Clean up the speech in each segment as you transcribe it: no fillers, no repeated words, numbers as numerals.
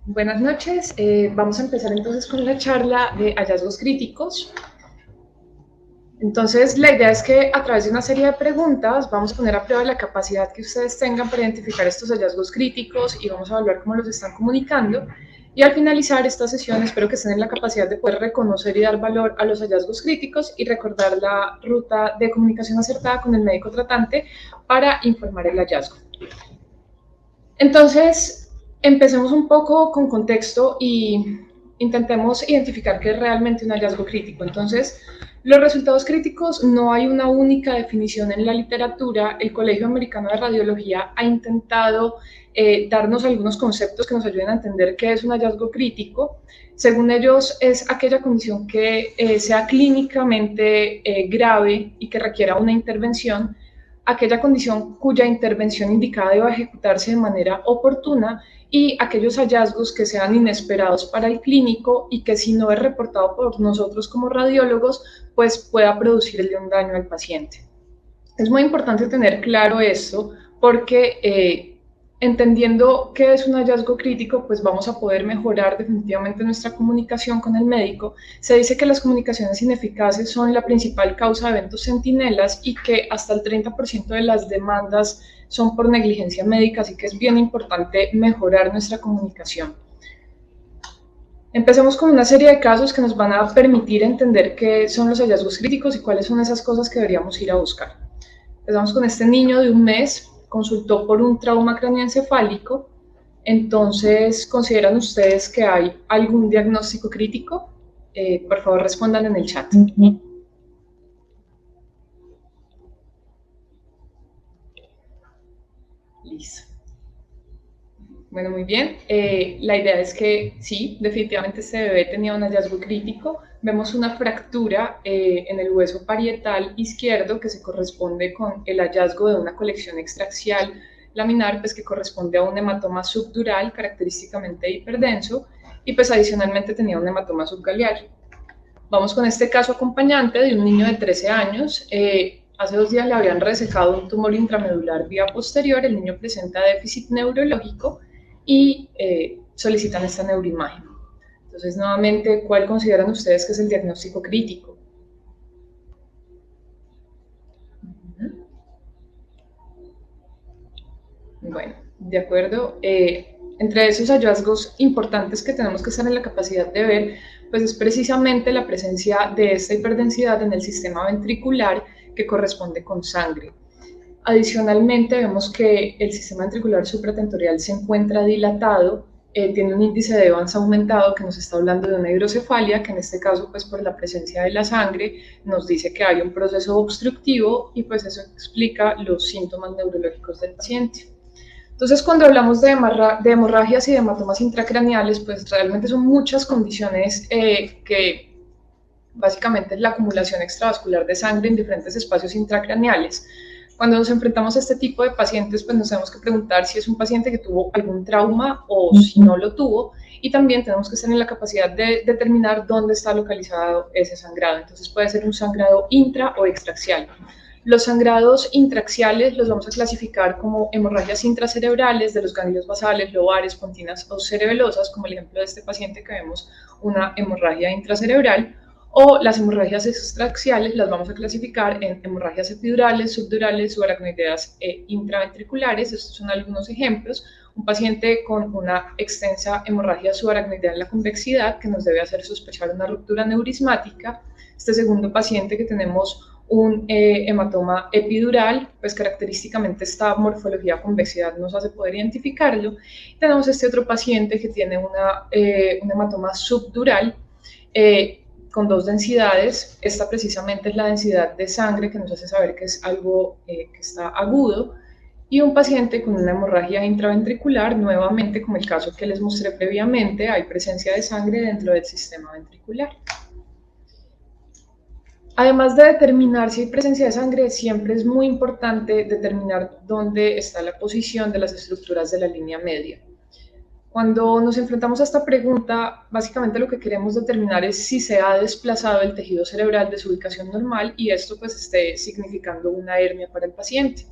Buenas noches. Vamos a empezar entonces con la charla de hallazgos críticos. Entonces, la idea es que a través de una serie de preguntas vamos a poner a prueba la capacidad que ustedes tengan para identificar estos hallazgos críticos y vamos a evaluar cómo los están comunicando. Y al finalizar esta sesión, espero que estén en la capacidad de poder reconocer y dar valor a los hallazgos críticos y recordar la ruta de comunicación acertada con el médico tratante para informar el hallazgo. Entonces, empecemos un poco con contexto y intentemos identificar qué es realmente un hallazgo crítico. Entonces, los resultados críticos no hay una única definición en la literatura. El Colegio Americano de Radiología ha intentado darnos algunos conceptos que nos ayuden a entender qué es un hallazgo crítico. Según ellos, es aquella condición que sea clínicamente grave y que requiera una intervención, aquella condición cuya intervención indicada deba ejecutarse de manera oportuna y aquellos hallazgos que sean inesperados para el clínico y que si no es reportado por nosotros como radiólogos, pues pueda producirle un daño al paciente. Es muy importante tener claro esto porque entendiendo qué es un hallazgo crítico, pues vamos a poder mejorar definitivamente nuestra comunicación con el médico. Se dice que las comunicaciones ineficaces son la principal causa de eventos centinelas y que hasta el 30% de las demandas son por negligencia médica, así que es bien importante mejorar nuestra comunicación. Empecemos con una serie de casos que nos van a permitir entender qué son los hallazgos críticos y cuáles son esas cosas que deberíamos ir a buscar. Empezamos con este niño de 1 mes, consultó por un trauma craneoencefálico. Entonces, ¿consideran ustedes que hay algún diagnóstico crítico? Por favor, respondan en el chat. Listo. Bueno, muy bien. La idea es que sí, definitivamente este bebé tenía un hallazgo crítico. Vemos una fractura en el hueso parietal izquierdo que se corresponde con el hallazgo de una colección extraxial laminar, pues que corresponde a un hematoma subdural característicamente hiperdenso y pues adicionalmente tenía un hematoma subgalear. Vamos con este caso acompañante de un niño de 13 años. Hace 2 días le habían resecado un tumor intramedular vía posterior. El niño presenta déficit neurológico y solicitan esta neuroimagen. Entonces, nuevamente, ¿cuál consideran ustedes que es el diagnóstico crítico? Bueno, de acuerdo. Entre esos hallazgos importantes que tenemos que estar en la capacidad de ver, pues es precisamente la presencia de esta hiperdensidad en el sistema ventricular que corresponde con sangre. Adicionalmente, vemos que el sistema ventricular supratentorial se encuentra dilatado, tiene un índice de Evans aumentado que nos está hablando de una hidrocefalia, que en este caso, pues por la presencia de la sangre, nos dice que hay un proceso obstructivo y pues eso explica los síntomas neurológicos del paciente. Entonces, cuando hablamos de hemorragias y de hematomas intracraneales, pues realmente son muchas condiciones que básicamente es la acumulación extravascular de sangre en diferentes espacios intracraneales. Cuando nos enfrentamos a este tipo de pacientes, pues nos tenemos que preguntar si es un paciente que tuvo algún trauma o si no lo tuvo, y también tenemos que estar en la capacidad de determinar dónde está localizado ese sangrado. Entonces puede ser un sangrado intra o extraxial. Los sangrados intraaxiales los vamos a clasificar como hemorragias intracerebrales de los ganglios basales, lobares, pontinas o cerebelosas, como el ejemplo de este paciente que vemos una hemorragia intracerebral, o las hemorragias extraaxiales las vamos a clasificar en hemorragias epidurales, subdurales, subaracnoideas e intraventriculares. Estos son algunos ejemplos. Un paciente con una extensa hemorragia subaracnoidea en la convexidad que nos debe hacer sospechar una ruptura neurismática. Este segundo paciente que tenemos un hematoma epidural, pues característicamente esta morfología convexidad nos hace poder identificarlo. Tenemos este otro paciente que tiene un hematoma subdural con 2 densidades. Esta precisamente es la densidad de sangre que nos hace saber que es algo que está agudo. Y un paciente con una hemorragia intraventricular, nuevamente como el caso que les mostré previamente, hay presencia de sangre dentro del sistema ventricular. Además de determinar si hay presencia de sangre, siempre es muy importante determinar dónde está la posición de las estructuras de la línea media. Cuando nos enfrentamos a esta pregunta, básicamente lo que queremos determinar es si se ha desplazado el tejido cerebral de su ubicación normal y esto pues esté significando una hernia para el paciente.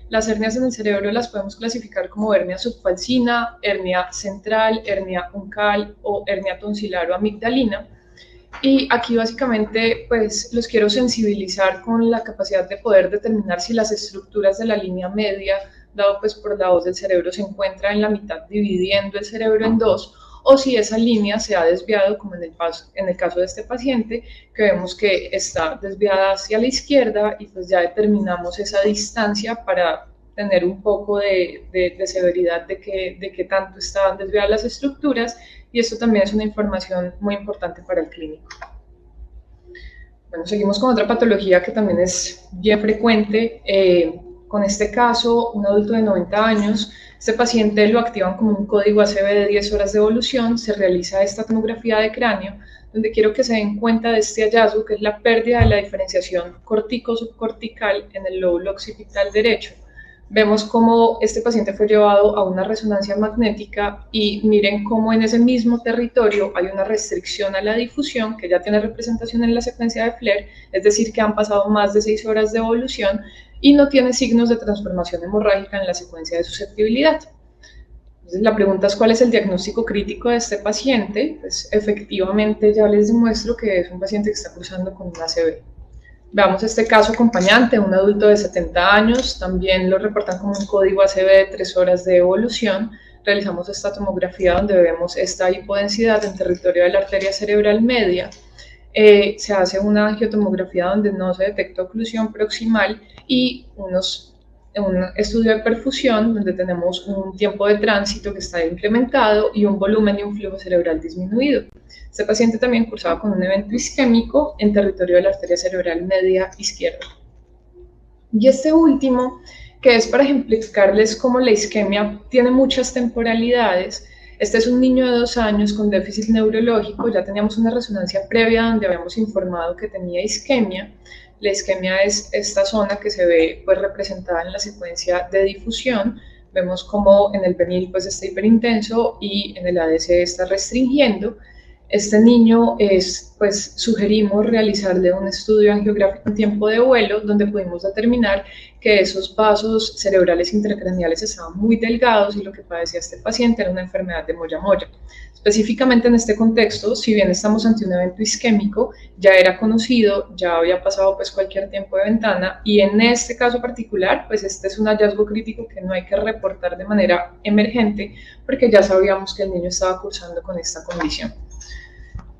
Las hernias en el cerebro las podemos clasificar como hernia subfalcina, hernia central, hernia uncal o hernia tonsilar o amigdalina. Y aquí básicamente pues los quiero sensibilizar con la capacidad de poder determinar si las estructuras de la línea media, dado pues por la voz del cerebro, se encuentra en la mitad dividiendo el cerebro en dos, o si esa línea se ha desviado, como en el caso de este paciente, que vemos que está desviada hacia la izquierda y pues ya determinamos esa distancia para tener un poco de severidad de qué tanto están desviadas las estructuras, y esto también es una información muy importante para el clínico. Bueno, seguimos con otra patología que también es bien frecuente. Con este caso, un adulto de 90 años, este paciente lo activan como un código ACV de 10 horas de evolución, se realiza esta tomografía de cráneo, donde quiero que se den cuenta de este hallazgo, que es la pérdida de la diferenciación cortico-subcortical en el lóbulo occipital derecho. Vemos cómo este paciente fue llevado a una resonancia magnética y miren cómo en ese mismo territorio hay una restricción a la difusión que ya tiene representación en la secuencia de Flair, es decir, que han pasado más de 6 horas de evolución y no tiene signos de transformación hemorrágica en la secuencia de susceptibilidad. Entonces, la pregunta es: ¿cuál es el diagnóstico crítico de este paciente? Pues efectivamente ya les demuestro que es un paciente que está cursando con un ACV. Veamos este caso acompañante, un adulto de 70 años, también lo reportan como un código ACV de 3 horas de evolución. Realizamos esta tomografía donde vemos esta hipodensidad en territorio de la arteria cerebral media. Se hace una angiotomografía donde no se detecta oclusión proximal y un estudio de perfusión donde tenemos un tiempo de tránsito que está incrementado y un volumen y un flujo cerebral disminuido. Este paciente también cursaba con un evento isquémico en territorio de la arteria cerebral media izquierda. Y este último, que es para ejemplificarles cómo la isquemia tiene muchas temporalidades. Este es un niño de 2 años con déficit neurológico, ya teníamos una resonancia previa donde habíamos informado que tenía isquemia. La isquemia es esta zona que se ve pues representada en la secuencia de difusión. Vemos como en el venil pues está hiperintenso y en el ADC está restringiendo. Este niño pues sugerimos realizarle un estudio angiográfico en tiempo de vuelo donde pudimos determinar que esos vasos cerebrales intracraneales estaban muy delgados y lo que padecía este paciente era una enfermedad de Moyamoya. Específicamente en este contexto, si bien estamos ante un evento isquémico, ya era conocido, ya había pasado pues cualquier tiempo de ventana, y en este caso particular, pues este es un hallazgo crítico que no hay que reportar de manera emergente porque ya sabíamos que el niño estaba cursando con esta condición.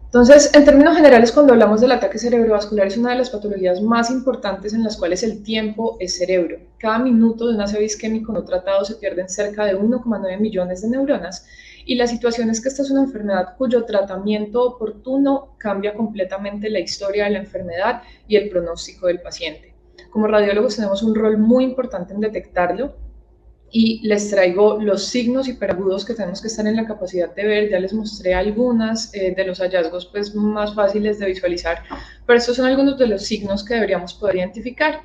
Entonces, en términos generales, cuando hablamos del ataque cerebrovascular, es una de las patologías más importantes en las cuales el tiempo es cerebro. Cada minuto de un ACV isquémico no tratado se pierden cerca de 1,9 millones de neuronas, y la situación es que esta es una enfermedad cuyo tratamiento oportuno cambia completamente la historia de la enfermedad y el pronóstico del paciente. Como radiólogos tenemos un rol muy importante en detectarlo, y les traigo los signos hiperagudos que tenemos que estar en la capacidad de ver. Ya les mostré algunas de los hallazgos pues más fáciles de visualizar, pero estos son algunos de los signos que deberíamos poder identificar.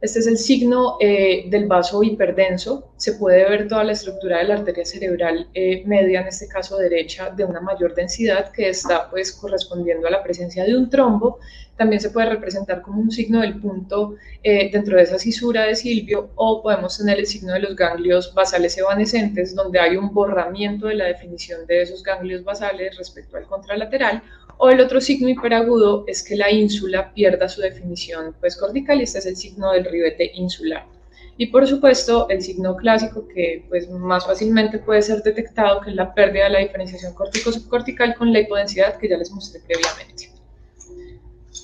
Este es el signo del vaso hiperdenso. Se puede ver toda la estructura de la arteria cerebral media, en este caso derecha, de una mayor densidad que está pues correspondiendo a la presencia de un trombo. También se puede representar como un signo del punto dentro de esa cisura de Silvio, o podemos tener el signo de los ganglios basales evanescentes, donde hay un borramiento de la definición de esos ganglios basales respecto al contralateral. O el otro signo hiperagudo es que la ínsula pierda su definición pues cortical, y este es el signo del ribete insular. Y por supuesto el signo clásico que pues más fácilmente puede ser detectado, que es la pérdida de la diferenciación cortico-subcortical con la hipodensidad que ya les mostré previamente.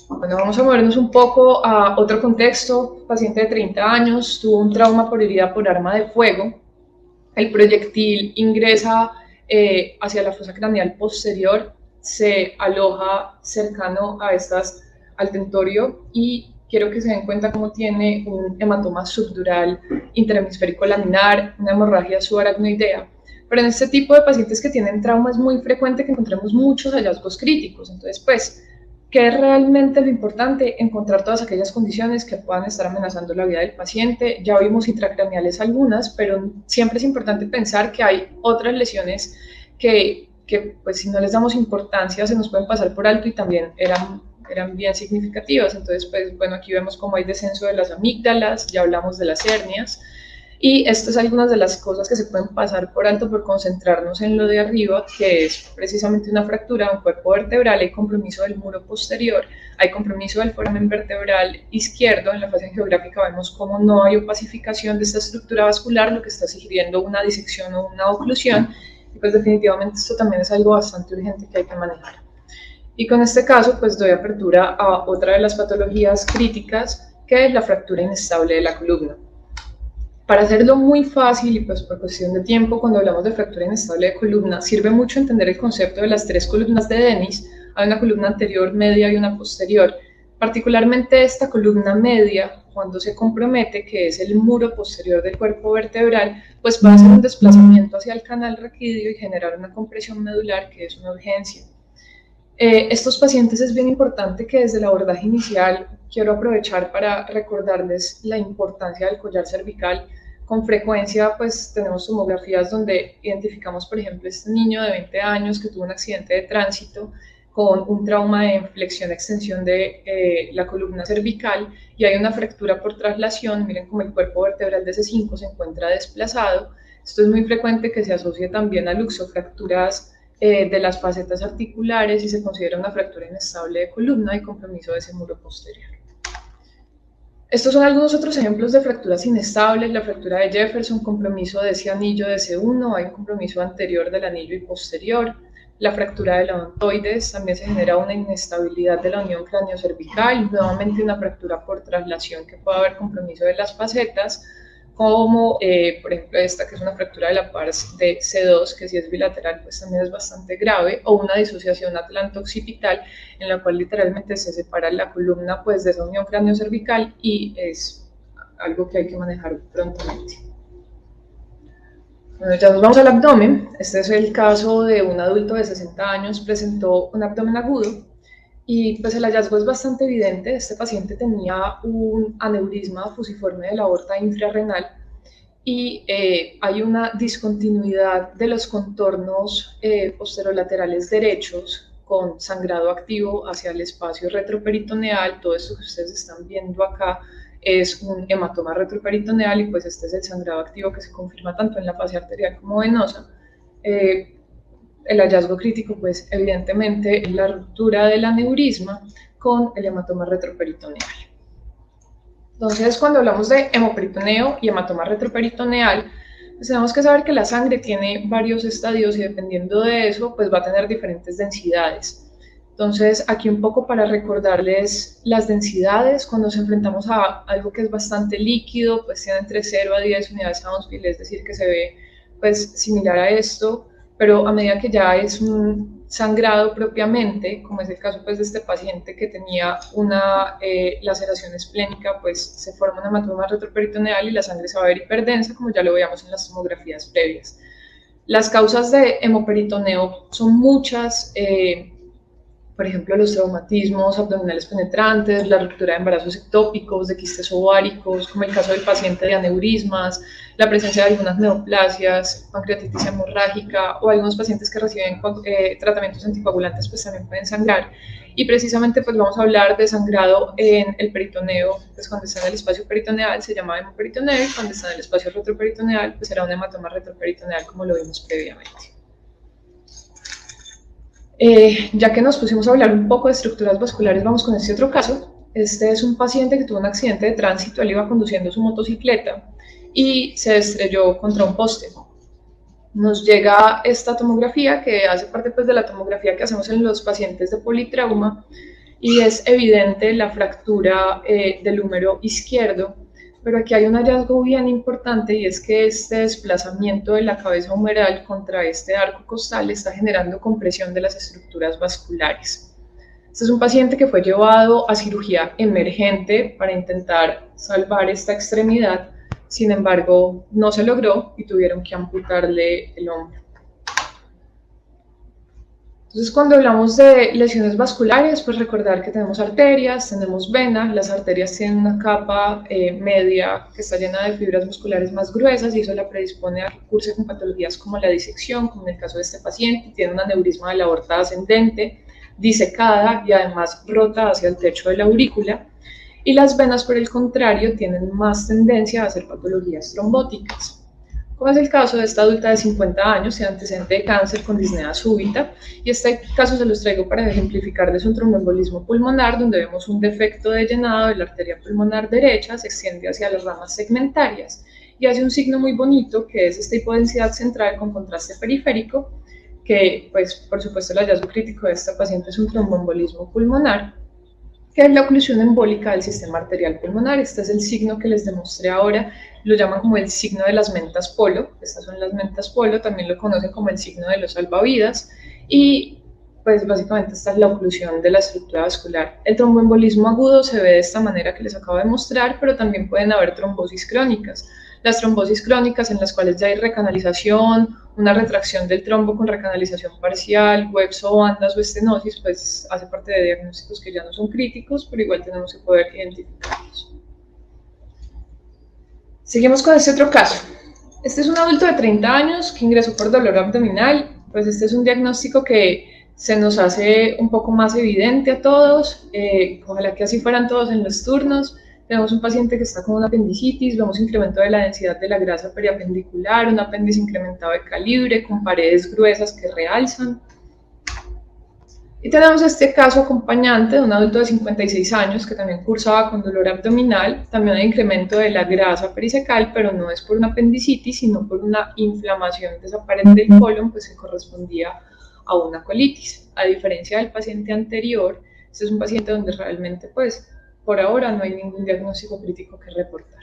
Bueno, vamos a movernos un poco a otro contexto. Paciente de 30 años, tuvo un trauma por herida por arma de fuego. El proyectil ingresa hacia la fosa craneal posterior, se aloja cercano al tentorio, y quiero que se den cuenta cómo tiene un hematoma subdural interhemisférico laminar, una hemorragia subaracnoidea. Pero en este tipo de pacientes que tienen trauma es muy frecuente que encontremos muchos hallazgos críticos. Entonces, pues, ¿qué es realmente lo importante? Encontrar todas aquellas condiciones que puedan estar amenazando la vida del paciente. Ya vimos intracraneales algunas, pero siempre es importante pensar que hay otras lesiones que pues si no les damos importancia se nos pueden pasar por alto y también eran bien significativas. Entonces, pues bueno, aquí vemos cómo hay descenso de las amígdalas, ya hablamos de las hernias. Y estas son algunas de las cosas que se pueden pasar por alto por concentrarnos en lo de arriba, que es precisamente una fractura de un cuerpo vertebral, hay compromiso del muro posterior, hay compromiso del foramen vertebral izquierdo. En la fase geográfica vemos cómo no hay opacificación de esta estructura vascular, lo que está sugiriendo una disección o una oclusión, y pues definitivamente esto también es algo bastante urgente que hay que manejar. Y con este caso pues doy apertura a otra de las patologías críticas, que es la fractura inestable de la columna. Para hacerlo muy fácil y pues por cuestión de tiempo, cuando hablamos de fractura inestable de columna, sirve mucho entender el concepto de las tres columnas de Dennis. Hay una columna anterior, media y una posterior. Particularmente esta columna media, cuando se compromete, que es el muro posterior del cuerpo vertebral, pues va a hacer un desplazamiento hacia el canal raquídeo y generar una compresión medular, que es una urgencia. Estos pacientes es bien importante que desde el abordaje inicial quiero aprovechar para recordarles la importancia del collar cervical. Con frecuencia pues tenemos tomografías donde identificamos, por ejemplo, este niño de 20 años que tuvo un accidente de tránsito con un trauma de flexión-extensión de la columna cervical y hay una fractura por traslación. Miren cómo el cuerpo vertebral de C5 se encuentra desplazado. Esto es muy frecuente que se asocie también a luxofracturas de las facetas articulares y se considera una fractura inestable de columna y compromiso de ese muro posterior. Estos son algunos otros ejemplos de fracturas inestables. La fractura de Jefferson, compromiso de ese anillo de C1, hay un compromiso anterior del anillo y posterior. La fractura de la odontoides, también se genera una inestabilidad de la unión cráneo-cervical, nuevamente una fractura por traslación que puede haber compromiso de las facetas, como por ejemplo esta que es una fractura de la pars de C2, que si es bilateral pues también es bastante grave, o una disociación atlanto-occipital en la cual literalmente se separa la columna pues de esa unión cráneo-cervical y es algo que hay que manejar prontamente. Bueno, ya nos vamos al abdomen. Este es el caso de un adulto de 60 años, presentó un abdomen agudo y pues el hallazgo es bastante evidente. Este paciente tenía un aneurisma fusiforme de la aorta infrarrenal y hay una discontinuidad de los contornos posterolaterales derechos con sangrado activo hacia el espacio retroperitoneal. Todo esto que ustedes están viendo acá es un hematoma retroperitoneal y pues este es el sangrado activo que se confirma tanto en la fase arterial como venosa. El hallazgo crítico, pues evidentemente es la ruptura del aneurisma con el hematoma retroperitoneal. Entonces, cuando hablamos de hemoperitoneo y hematoma retroperitoneal, pues tenemos que saber que la sangre tiene varios estadios y dependiendo de eso, pues va a tener diferentes densidades. Entonces, aquí un poco para recordarles las densidades, cuando nos enfrentamos a algo que es bastante líquido, pues tiene entre 0 a 10 unidades a Hounsfield, es decir, que se ve pues similar a esto, pero a medida que ya es un sangrado propiamente, como es el caso pues de este paciente que tenía una laceración esplénica, pues se forma un hematoma retroperitoneal y la sangre se va a ver hiperdensa, como ya lo veíamos en las tomografías previas. Las causas de hemoperitoneo son muchas, por ejemplo, los traumatismos abdominales penetrantes, la ruptura de embarazos ectópicos, de quistes ováricos, como el caso del paciente de aneurismas, la presencia de algunas neoplasias, pancreatitis hemorrágica o algunos pacientes que reciben tratamientos anticoagulantes pues también pueden sangrar. Y precisamente pues vamos a hablar de sangrado en el peritoneo, pues cuando está en el espacio peritoneal se llama hemoperitoneo y cuando está en el espacio retroperitoneal pues será un hematoma retroperitoneal como lo vimos previamente. Ya que nos pusimos a hablar un poco de estructuras vasculares, vamos con este otro caso. Este es un paciente que tuvo un accidente de tránsito, él iba conduciendo su motocicleta y se estrelló contra un poste. Nos llega esta tomografía que hace parte pues, de la tomografía que hacemos en los pacientes de politrauma y es evidente la fractura del húmero izquierdo, pero aquí hay un hallazgo bien importante y es que este desplazamiento de la cabeza humeral contra este arco costal está generando compresión de las estructuras vasculares. Este es un paciente que fue llevado a cirugía emergente para intentar salvar esta extremidad, sin embargo no se logró y tuvieron que amputarle el hombro. Entonces, cuando hablamos de lesiones vasculares, pues recordar que tenemos arterias, tenemos venas, las arterias tienen una capa media que está llena de fibras musculares más gruesas y eso la predispone a que curse con patologías como la disección, como en el caso de este paciente, tiene un aneurisma de la aorta ascendente, disecada y además rota hacia el techo de la aurícula. y las venas, por el contrario, tienen más tendencia a hacer patologías trombóticas. Como es el caso de esta adulta de 50 años, sin antecedente de cáncer con disnea súbita, y este caso se los traigo para ejemplificar de su tromboembolismo pulmonar, donde vemos un defecto de llenado de la arteria pulmonar derecha, se extiende hacia las ramas segmentarias, y hace un signo muy bonito, que es esta hipodensidad central con contraste periférico, que, pues, por supuesto, el hallazgo crítico de esta paciente es un tromboembolismo pulmonar, que es la oclusión embólica del sistema arterial pulmonar. Este es el signo que les demostré ahora, lo llaman como el signo de las mentas polo, estas son las mentas polo, también lo conocen como el signo de los salvavidas, y pues básicamente esta es la oclusión de la estructura vascular. El tromboembolismo agudo se ve de esta manera que les acabo de mostrar, pero también pueden haber trombosis crónicas. Las trombosis crónicas en las cuales ya hay recanalización, una retracción del trombo con recanalización parcial, webs o bandas o estenosis, pues hace parte de diagnósticos que ya no son críticos, pero igual tenemos que poder identificarlos. Seguimos con este otro caso. Este es un adulto de 30 años que ingresó por dolor abdominal. Pues este es un diagnóstico que se nos hace un poco más evidente a todos. Ojalá que así fueran todos en los turnos. Tenemos un paciente que está con una apendicitis, vemos incremento de la densidad de la grasa periapendicular, un apéndice incrementado de calibre, con paredes gruesas que realzan. Y tenemos este caso acompañante de un adulto de 56 años que también cursaba con dolor abdominal, también hay incremento de la grasa pericecal, pero no es por una apendicitis, sino por una inflamación de esa pared del colon, pues se correspondía a una colitis. A diferencia del paciente anterior, este es un paciente donde realmente, pues, por ahora no hay ningún diagnóstico crítico que reportar.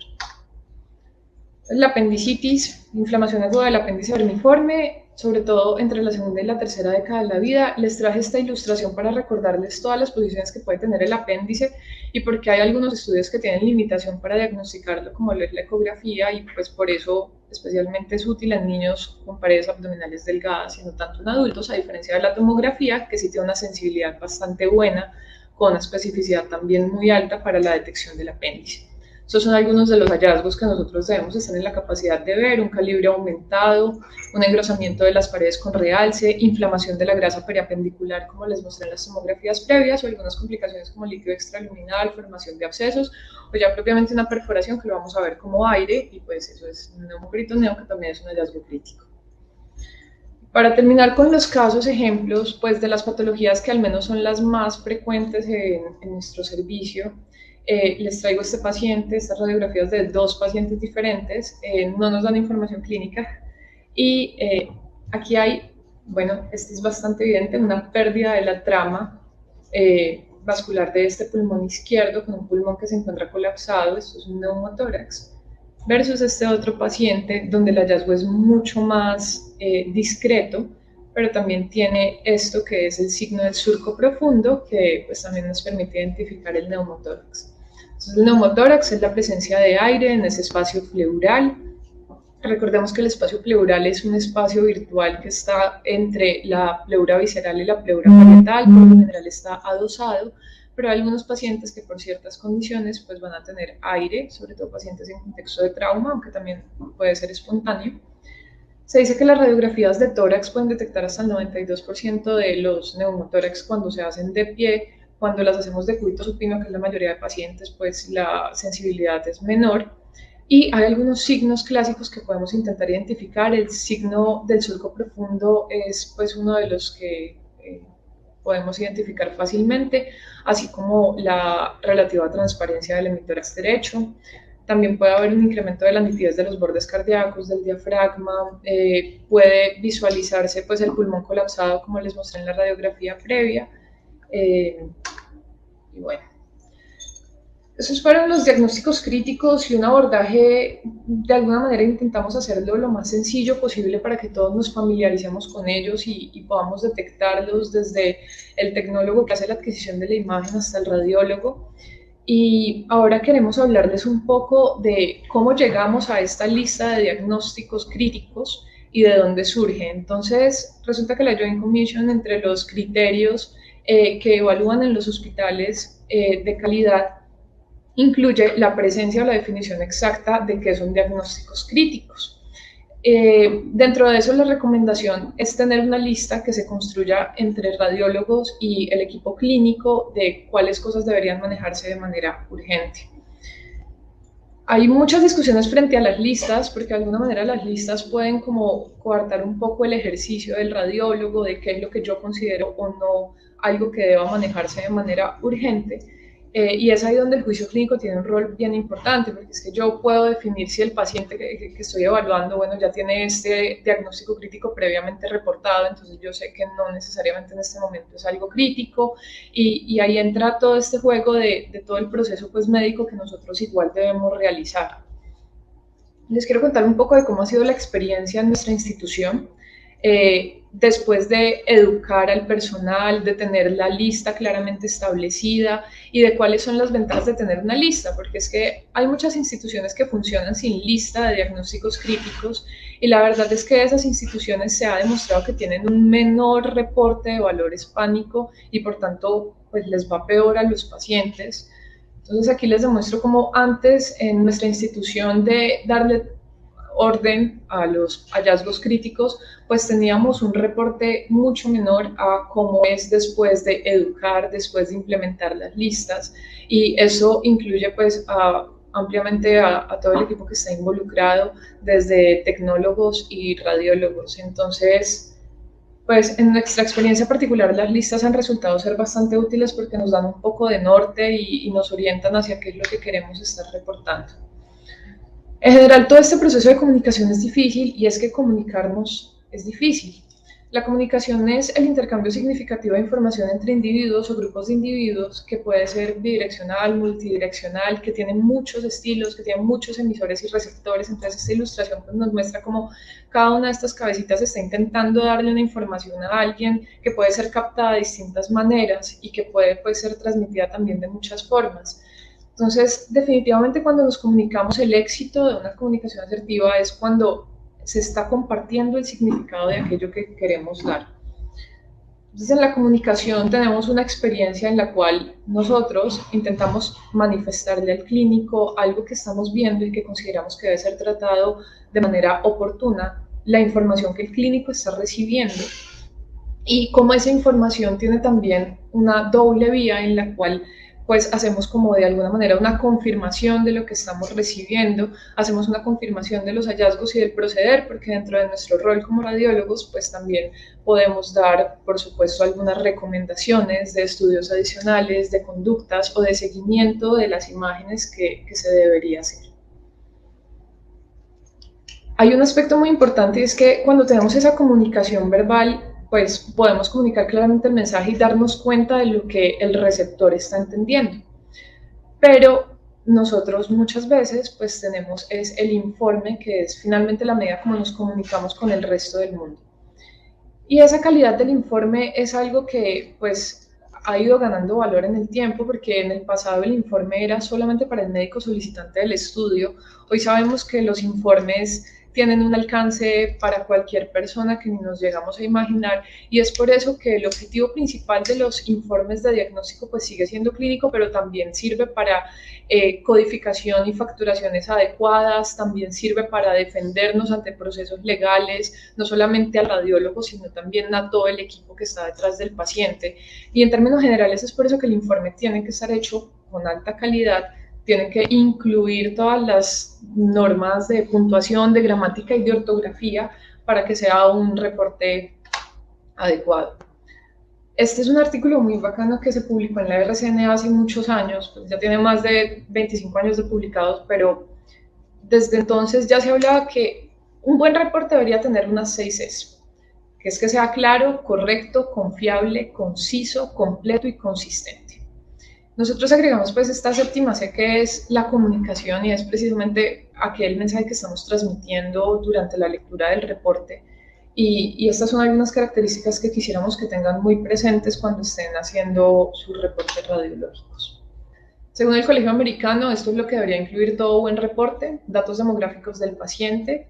La apendicitis, inflamación aguda del apéndice vermiforme, sobre todo entre la segunda y la tercera década de la vida. Les traje esta ilustración para recordarles todas las posiciones que puede tener el apéndice y porque hay algunos estudios que tienen limitación para diagnosticarlo, como lo es la ecografía, y pues por eso especialmente es útil en niños con paredes abdominales delgadas y no tanto en adultos, a diferencia de la tomografía, que sí tiene una sensibilidad bastante buena, con una especificidad también muy alta para la detección del apéndice. Estos son algunos de los hallazgos que nosotros debemos estar en la capacidad de ver: un calibre aumentado, un engrosamiento de las paredes con realce, inflamación de la grasa periapendicular, como les mostré en las tomografías previas, o algunas complicaciones como líquido extraluminal, formación de abscesos, o ya propiamente una perforación que lo vamos a ver como aire, y pues eso es un neumocoritoneo, que también es un hallazgo crítico. Para terminar con los casos ejemplos, pues de las patologías que al menos son las más frecuentes en nuestro servicio, les traigo este paciente, estas radiografías de dos pacientes diferentes, no nos dan información clínica, y aquí hay, bueno, este es bastante evidente, una pérdida de la trama vascular de este pulmón izquierdo, con un pulmón que se encuentra colapsado, esto es un neumotórax, versus este otro paciente donde el hallazgo es mucho más discreto, pero también tiene esto que es el signo del surco profundo, que pues también nos permite identificar el neumotórax. Entonces, el neumotórax es la presencia de aire en ese espacio pleural. Recordemos que el espacio pleural es un espacio virtual que está entre la pleura visceral y la pleura parietal, por lo general está adosado, pero hay algunos pacientes que por ciertas condiciones pues van a tener aire, sobre todo pacientes en contexto de trauma, aunque también puede ser espontáneo. Se dice que las radiografías de tórax pueden detectar hasta el 92% de los neumotórax cuando se hacen de pie. Cuando las hacemos de cúbito supino, que es la mayoría de pacientes, pues la sensibilidad es menor. Y hay algunos signos clásicos que podemos intentar identificar. El signo del surco profundo es pues uno de los que podemos identificar fácilmente, así como la relativa transparencia del hemitórax derecho. También puede haber un incremento de la nitidez de los bordes cardíacos, del diafragma, puede visualizarse pues el pulmón colapsado, como les mostré en la radiografía previa. Y bueno, esos fueron los diagnósticos críticos y un abordaje. De alguna manera intentamos hacerlo lo más sencillo posible para que todos nos familiaricemos con ellos y podamos detectarlos, desde el tecnólogo que hace la adquisición de la imagen hasta el radiólogo. Y ahora queremos hablarles un poco de cómo llegamos a esta lista de diagnósticos críticos y de dónde surge. Entonces, resulta que la Joint Commission, entre los criterios que evalúan en los hospitales de calidad, incluye la presencia o la definición exacta de qué son diagnósticos críticos. Dentro de eso, la recomendación es tener una lista que se construya entre radiólogos y el equipo clínico de cuáles cosas deberían manejarse de manera urgente. Hay muchas discusiones frente a las listas, porque de alguna manera las listas pueden como coartar un poco el ejercicio del radiólogo, de qué es lo que yo considero o no algo que deba manejarse de manera urgente. Y es ahí donde el juicio clínico tiene un rol bien importante, porque es que yo puedo definir si el paciente que estoy evaluando, bueno, ya tiene este diagnóstico crítico previamente reportado, entonces yo sé que no necesariamente en este momento es algo crítico, y ahí entra todo este juego de todo el proceso pues, médico que nosotros igual debemos realizar. Les quiero contar un poco de cómo ha sido la experiencia en nuestra institución. Después de educar al personal, de tener la lista claramente establecida y de cuáles son las ventajas de tener una lista, porque es que hay muchas instituciones que funcionan sin lista de diagnósticos críticos y la verdad es que esas instituciones se ha demostrado que tienen un menor reporte de valores pánico y por tanto pues les va peor a los pacientes. Entonces aquí les demuestro cómo antes en nuestra institución de darle orden a los hallazgos críticos, pues teníamos un reporte mucho menor a cómo es después de educar, después de implementar las listas, y eso incluye pues ampliamente a todo el equipo que está involucrado, desde tecnólogos y radiólogos. Entonces, pues en nuestra experiencia particular las listas han resultado ser bastante útiles porque nos dan un poco de norte y nos orientan hacia qué es lo que queremos estar reportando. En general, todo este proceso de comunicación es difícil y es que comunicarnos es difícil. La comunicación es el intercambio significativo de información entre individuos o grupos de individuos que puede ser bidireccional, multidireccional, que tiene muchos estilos, que tiene muchos emisores y receptores. Entonces, esta ilustración pues, nos muestra cómo cada una de estas cabecitas está intentando darle una información a alguien que puede ser captada de distintas maneras y que puede pues, ser transmitida también de muchas formas. Entonces, definitivamente cuando nos comunicamos, el éxito de una comunicación asertiva es cuando se está compartiendo el significado de aquello que queremos dar. Entonces, en la comunicación tenemos una experiencia en la cual nosotros intentamos manifestarle al clínico algo que estamos viendo y que consideramos que debe ser tratado de manera oportuna, la información que el clínico está recibiendo, y como esa información tiene también una doble vía en la cual pues hacemos como de alguna manera una confirmación de lo que estamos recibiendo, hacemos una confirmación de los hallazgos y del proceder, porque dentro de nuestro rol como radiólogos pues también podemos dar, por supuesto, algunas recomendaciones de estudios adicionales, de conductas o de seguimiento de las imágenes que se debería hacer. Hay un aspecto muy importante y es que cuando tenemos esa comunicación verbal, pues podemos comunicar claramente el mensaje y darnos cuenta de lo que el receptor está entendiendo. Pero nosotros muchas veces pues tenemos es el informe, que es finalmente la medida como nos comunicamos con el resto del mundo. Y esa calidad del informe es algo que pues ha ido ganando valor en el tiempo, porque en el pasado el informe era solamente para el médico solicitante del estudio. Hoy sabemos que los informes tienen un alcance para cualquier persona que ni nos llegamos a imaginar, y es por eso que el objetivo principal de los informes de diagnóstico pues sigue siendo clínico, pero también sirve para codificación y facturaciones adecuadas, también sirve para defendernos ante procesos legales, no solamente al radiólogo, sino también a todo el equipo que está detrás del paciente. Y en términos generales es por eso que el informe tiene que estar hecho con alta calidad, tiene que incluir todas las normas de puntuación, de gramática y de ortografía para que sea un reporte adecuado. Este es un artículo muy bacano que se publicó en la RCN hace muchos años, pues ya tiene más de 25 años de publicados, pero desde entonces ya se hablaba que un buen reporte debería tener unas 6 Cs, que es que sea claro, correcto, confiable, conciso, completo y consistente. Nosotros agregamos pues esta séptima C, que es la comunicación, y es precisamente aquel mensaje que estamos transmitiendo durante la lectura del reporte. Y estas son algunas características que quisiéramos que tengan muy presentes cuando estén haciendo sus reportes radiológicos. Según el Colegio Americano, esto es lo que debería incluir todo buen reporte: datos demográficos del paciente,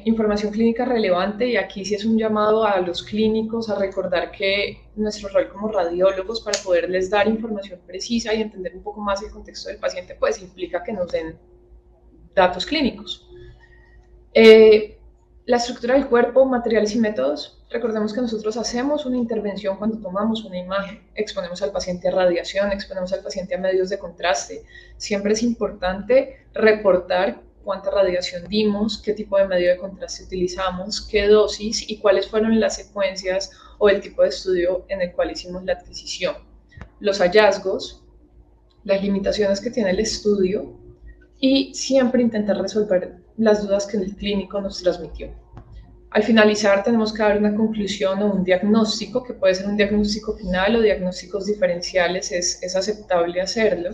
información clínica relevante, y aquí sí es un llamado a los clínicos a recordar que nuestro rol como radiólogos, para poderles dar información precisa y entender un poco más el contexto del paciente, pues implica que nos den datos clínicos. La estructura del cuerpo, materiales y métodos. Recordemos que nosotros hacemos una intervención cuando tomamos una imagen, exponemos al paciente a radiación, exponemos al paciente a medios de contraste. Siempre es importante reportar cuánta radiación dimos, qué tipo de medio de contraste utilizamos, qué dosis y cuáles fueron las secuencias o el tipo de estudio en el cual hicimos la adquisición. Los hallazgos, las limitaciones que tiene el estudio y siempre intentar resolver las dudas que el clínico nos transmitió. Al finalizar tenemos que dar una conclusión o un diagnóstico, que puede ser un diagnóstico final o diagnósticos diferenciales, es aceptable hacerlo.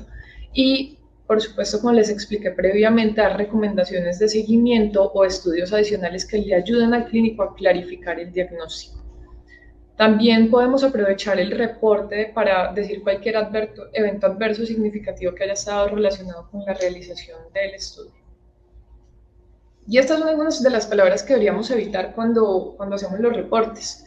Y por supuesto, como les expliqué previamente, dar recomendaciones de seguimiento o estudios adicionales que le ayuden al clínico a clarificar el diagnóstico. También podemos aprovechar el reporte para decir cualquier evento adverso significativo que haya estado relacionado con la realización del estudio. Y estas son algunas de las palabras que deberíamos evitar cuando hacemos los reportes,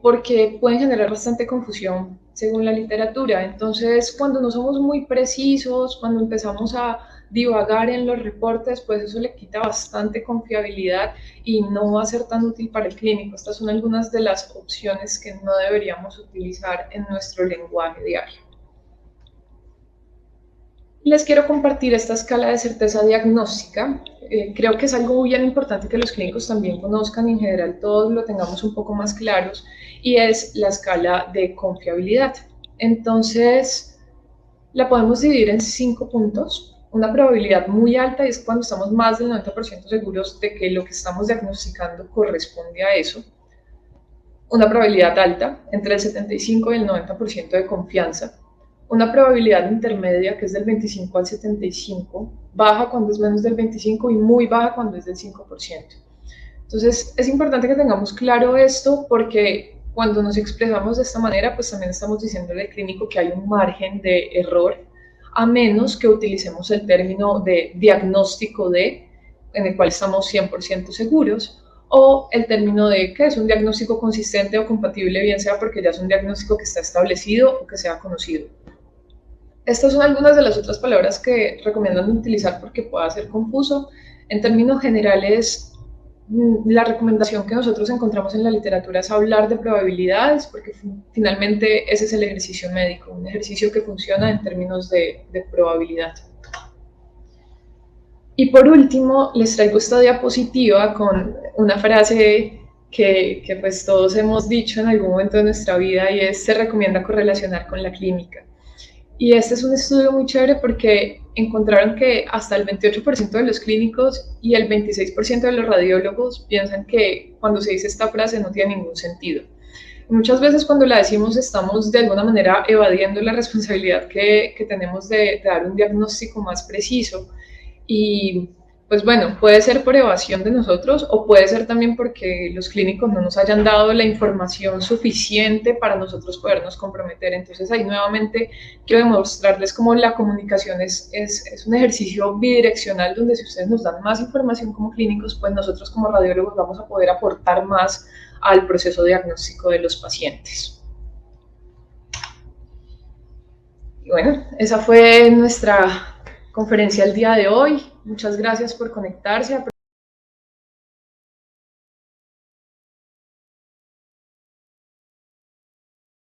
porque pueden generar bastante confusión según la literatura. Entonces, cuando no somos muy precisos, cuando empezamos a divagar en los reportes, pues eso le quita bastante confiabilidad y no va a ser tan útil para el clínico. Estas son algunas de las opciones que no deberíamos utilizar en nuestro lenguaje diario. Les quiero compartir esta escala de certeza diagnóstica. Creo que es algo bien importante que los clínicos también conozcan y en general todos lo tengamos un poco más claros, y es la escala de confiabilidad. Entonces, la podemos dividir en 5 puntos. Una probabilidad muy alta es cuando estamos más del 90% seguros de que lo que estamos diagnosticando corresponde a eso. Una probabilidad alta, entre el 75 y el 90% de confianza. Una probabilidad intermedia, que es del 25 al 75, baja cuando es menos del 25 y muy baja cuando es del 5%. Entonces, es importante que tengamos claro esto, porque cuando nos expresamos de esta manera, pues también estamos diciéndole al clínico que hay un margen de error, a menos que utilicemos el término de diagnóstico de, en el cual estamos 100% seguros, o el término de que es un diagnóstico consistente o compatible, bien sea porque ya es un diagnóstico que está establecido o que sea conocido. Estas son algunas de las otras palabras que recomiendan utilizar porque pueda ser confuso. En términos generales, la recomendación que nosotros encontramos en la literatura es hablar de probabilidades, porque finalmente ese es el ejercicio médico, un ejercicio que funciona en términos de probabilidad. Y por último, les traigo esta diapositiva con una frase que pues todos hemos dicho en algún momento de nuestra vida, y es: se recomienda correlacionar con la clínica. Y este es un estudio muy chévere porque encontraron que hasta el 28% de los clínicos y el 26% de los radiólogos piensan que cuando se dice esta frase no tiene ningún sentido. Muchas veces cuando la decimos estamos de alguna manera evadiendo la responsabilidad que tenemos de dar un diagnóstico más preciso. Y pues bueno, puede ser por evasión de nosotros o puede ser también porque los clínicos no nos hayan dado la información suficiente para nosotros podernos comprometer. Entonces ahí nuevamente quiero demostrarles cómo la comunicación es un ejercicio bidireccional, donde si ustedes nos dan más información como clínicos, pues nosotros como radiólogos vamos a poder aportar más al proceso diagnóstico de los pacientes. Y bueno, esa fue nuestra conferencia el día de hoy. Muchas gracias por conectarse.